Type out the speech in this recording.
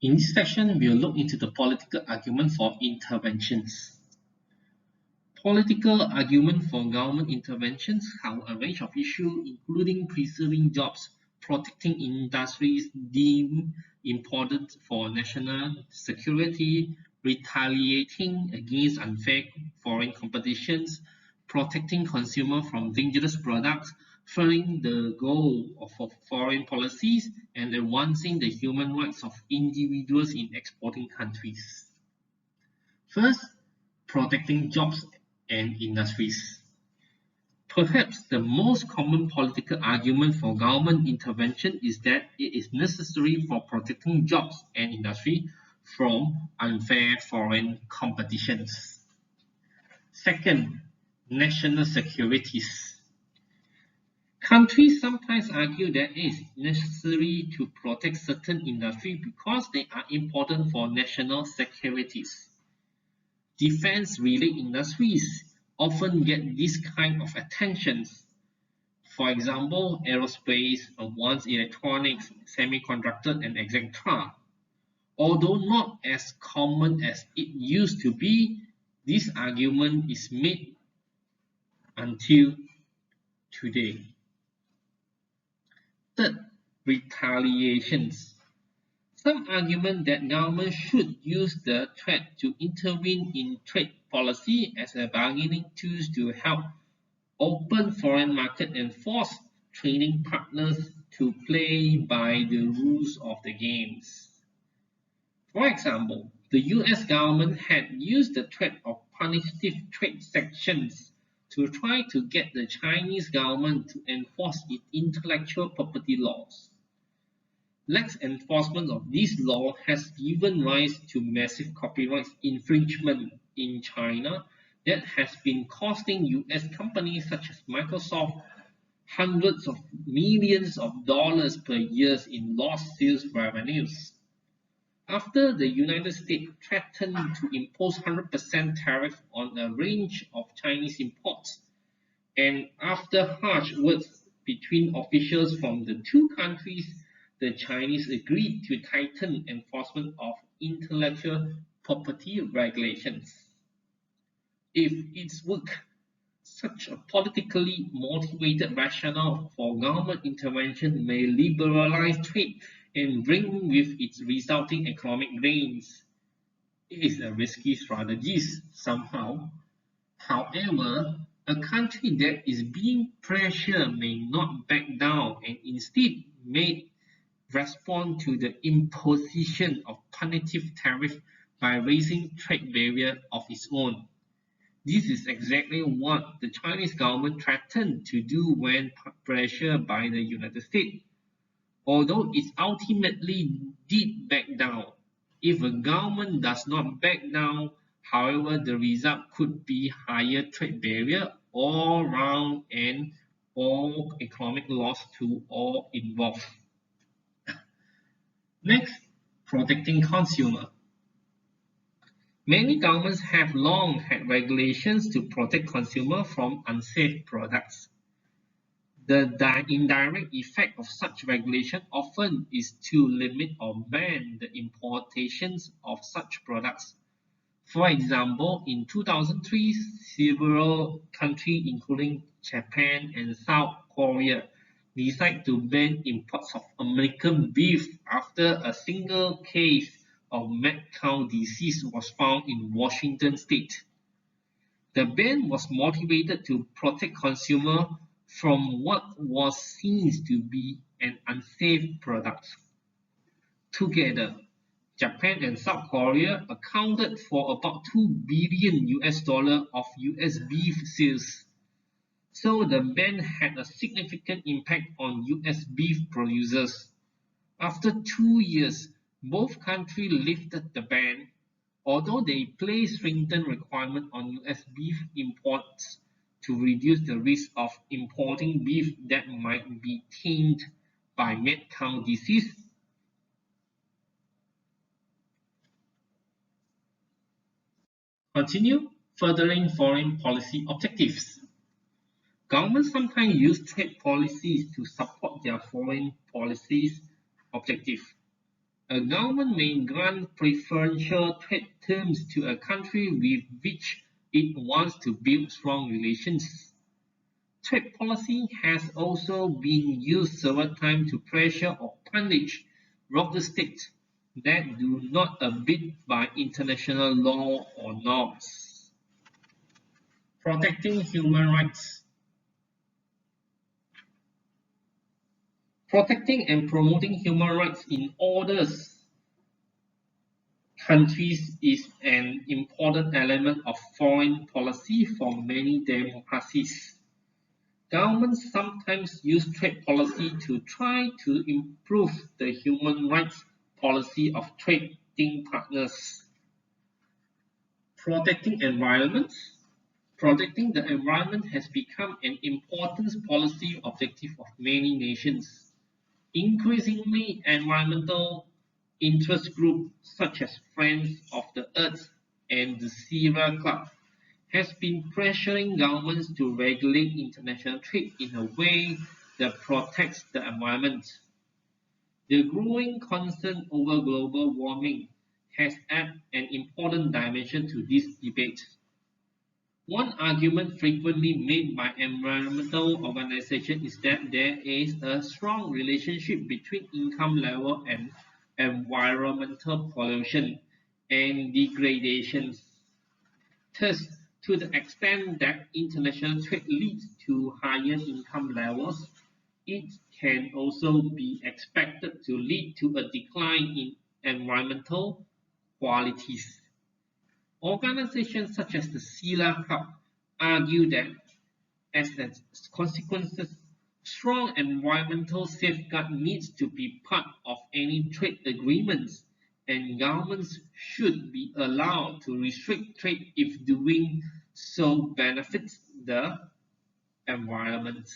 In this section, we'll look into the political argument for interventions. Political argument for government interventions have a range of issues, including preserving jobs, protecting industries deemed important for national security, retaliating against unfair foreign competitions, protecting consumers from dangerous products, furthering the goal of foreign policies, and advancing the human rights of individuals in exporting countries. First, protecting jobs and industries. Perhaps the most common political argument for government intervention is that it is necessary for protecting jobs and industry from unfair foreign competitions. Second, national securities. Countries sometimes argue that it is necessary to protect certain industries because they are important for national securities. Defense-related industries often get this kind of attention. For example, aerospace, advanced electronics, semiconductors, and etc. Although not as common as it used to be, this argument is made until today. Third, retaliations. Some argument that government should use the threat to intervene in trade policy as a bargaining tool to help open foreign market and force trading partners to play by the rules of the games. For example, the US government had used the threat of punitive trade sanctions to try to get the Chinese government to enforce its intellectual property laws. Lax enforcement of this law has given rise to massive copyright infringement in China that has been costing US companies such as Microsoft hundreds of millions of dollars per year in lost sales revenues. After the United States threatened to impose 100% tariff on a range of Chinese imports, and after harsh words between officials from the two countries, the Chinese agreed to tighten enforcement of intellectual property regulations. If it's worked, such a politically motivated rationale for government intervention may liberalize trade and bring with its resulting economic gains. It is a risky strategy somehow. However, a country that is being pressured may not back down and instead may respond to the imposition of punitive tariff by raising trade barriers of its own. This is exactly what the Chinese government threatened to do when pressured by the United States. Although it ultimately did back down, if a government does not back down, however, the result could be higher trade barrier all round and all economic loss to all involved. Next, protecting consumer. Many governments have long had regulations to protect consumers from unsafe products. The indirect effect of such regulation often is to limit or ban the importations of such products. For example, in 2003, several countries including Japan and South Korea decided to ban imports of American beef after a single case of mad cow disease was found in Washington state. The ban was motivated to protect consumers from what was seen to be an unsafe product. Together, Japan and South Korea accounted for about $2 billion of US beef sales. So the ban had a significant impact on US beef producers. After 2 years, both countries lifted the ban, although they placed stringent requirements on US beef imports to reduce the risk of importing beef that might be tainted by mad cow disease. Continue furthering foreign policy objectives. Governments sometimes use trade policies to support their foreign policies objectives. A government may grant preferential trade terms to a country with which it wants to build strong relations. Trade policy has also been used several times to pressure or punish rogue states that do not abide by international law or norms. Protecting human rights. Protecting and promoting human rights in others countries is an important element of foreign policy for many democracies. Governments sometimes use trade policy to try to improve the human rights policy of trading partners. Protecting environments. Protecting the environment has become an important policy objective of many nations. Increasingly, environmental interest groups such as Friends of the Earth and the Sierra Club has been pressuring governments to regulate international trade in a way that protects the environment. The growing concern over global warming has added an important dimension to this debate. One argument frequently made by environmental organizations is that there is a strong relationship between income level and environmental pollution and degradation. Thus, to the extent that international trade leads to higher income levels, it can also be expected to lead to a decline in environmental qualities. Organizations such as the Sierra Club argue that as a consequence, strong environmental safeguard needs to be part of any trade agreements, and governments should be allowed to restrict trade if doing so benefits the environment.